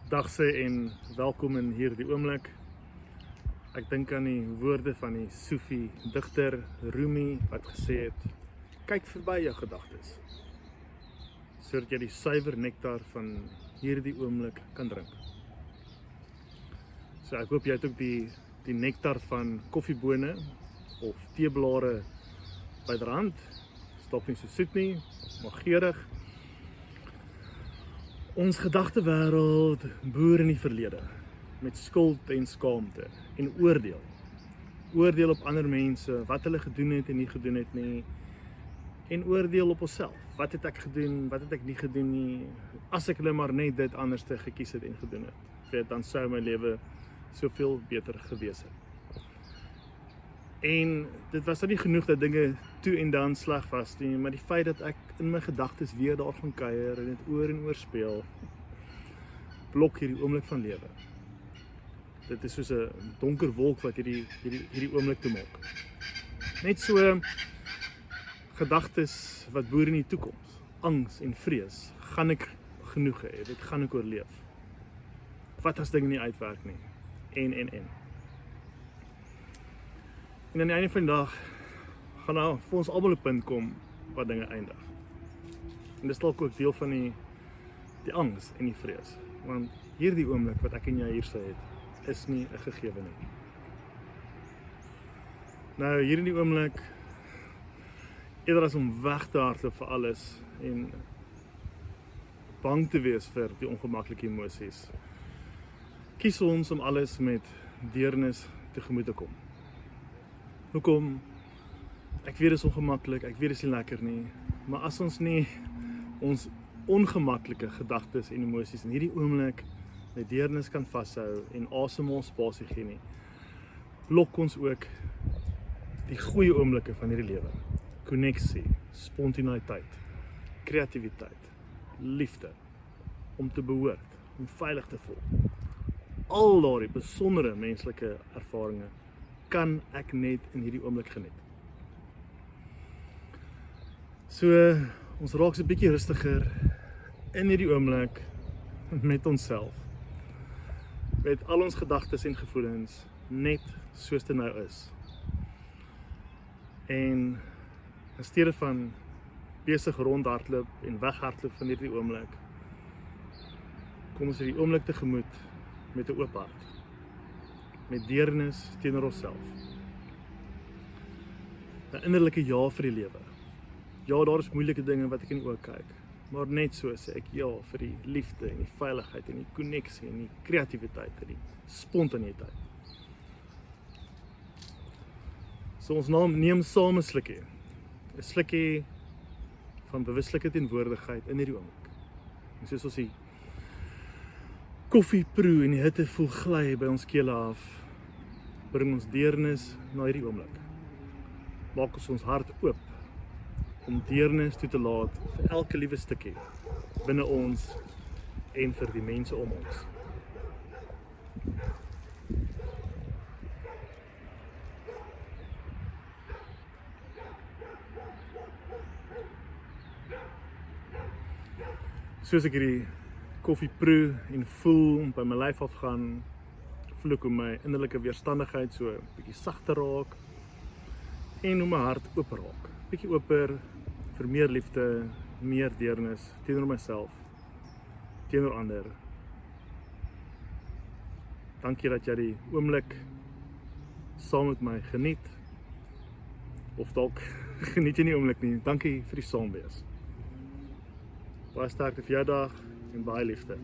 Dag sê en welkom in hierdie oomblik. Ek dink aan die woorde van die Sufi digter Rumi wat gesê het: kyk verby jou gedagtes, sodat jy die suiwer nektar van hierdie oomblik kan drink. So ek hoop jy het ook die nektar van koffiebone of teeblare byderhand. Is dalk nie so soet nie, maar geurig. Ons gedagtewêreld boer in die verlede met skuld en skaamte en oordeel. Oordeel op ander mense, wat hulle gedoen het en nie gedoen het nie. En oordeel op onsself. Wat het ek gedoen, wat het ek nie gedoen nie. As ek hulle maar net dit anders te gekies het en gedoen het, dan sou my lewe soveel beter gewees het. En dit was dan nie genoeg dat dinge toe en dan sleg was nie, maar die feit dat ek in my gedagtes weer daar gaan kuier en dit oor en oor speel, blok hierdie oomblik van lewe. Dit is soos 'n donker wolk wat hierdie oomblik te maak. Net so gedagtes wat boer in die toekoms, angs en vrees. Gaan ek genoeg hê? Dit gaan ek oorleef? Wat as dinge nie uitwerk nie? En. En aan die einde van die dag gaan nou vir ons almal 'n punt kom waar dinge eindig. En dis dalk ook deel van die angs en die vrees. Want hierdie oomblik wat ek en jy hier sê het, is nie 'n gegewe nie. Nou hier in die oomblik, eerder as om weg te hardloop vir alles en bang te wees vir die ongemaklike emosies, kies ons om alles met deernis tegemoet te kom. Hoekom? Ek weet dit is ongemaklik, ek weet dit is nie lekker nie, maar as ons nie ons ongemaklike gedagtes en emosies in hierdie oomblik met deernis kan vashou en asem ons spasie gee nie, blok ons ook die goeie oomblikke van hierdie lewe. Konneksie, spontaniteit, kreatiwiteit, liefde, om te behoort, om veilig te voel. Al daardie besondere menslike ervarings kan ek net in hierdie oomblik geniet. So, ons raak so 'n bietjie rustiger in hierdie oomblik met onsself. Met al ons gedagtes en gevoelens net soos dit nou is. En in steede van besig rondhardloop en weghardloop van hierdie oomblik, kom ons hierdie oomblik tegemoet met 'n oop hart. Met deernis teenoor onsself. 'n Innerlike ja vir die lewe. Ja, daar is moeilike dinge wat ek in die oë kyk, maar net so sê ek ja vir die liefde en die veiligheid en die konneksie en die kreatiwiteit en die spontaniteit. So ons neem saam 'n slukkie van bewuslike teenwoordigheid in hierdie oomblik. En soos ons die koffie proe en die hitte voel gly by ons kele af, bring ons deernis na hierdie oomblik. Maak ons hart oop om deernis toe te laat vir elke liewe stukkie binne ons en vir die mense om ons. Soos ek hierdie koffie proe en voel by my lyf afgaan, voel ek hoe my innerlike weerstandigheid so 'n bietjie sagter raak en hoe my hart oop raak. Bietjie oper vir meer liefde, meer deernis teenoor myself, teenoor ander. Dankie dat jy die oomblik saam met my geniet. Of dalk geniet jy nie oomblik nie. Dankie vir die saamwees. Baie sterkte vir jou dag en baie liefde.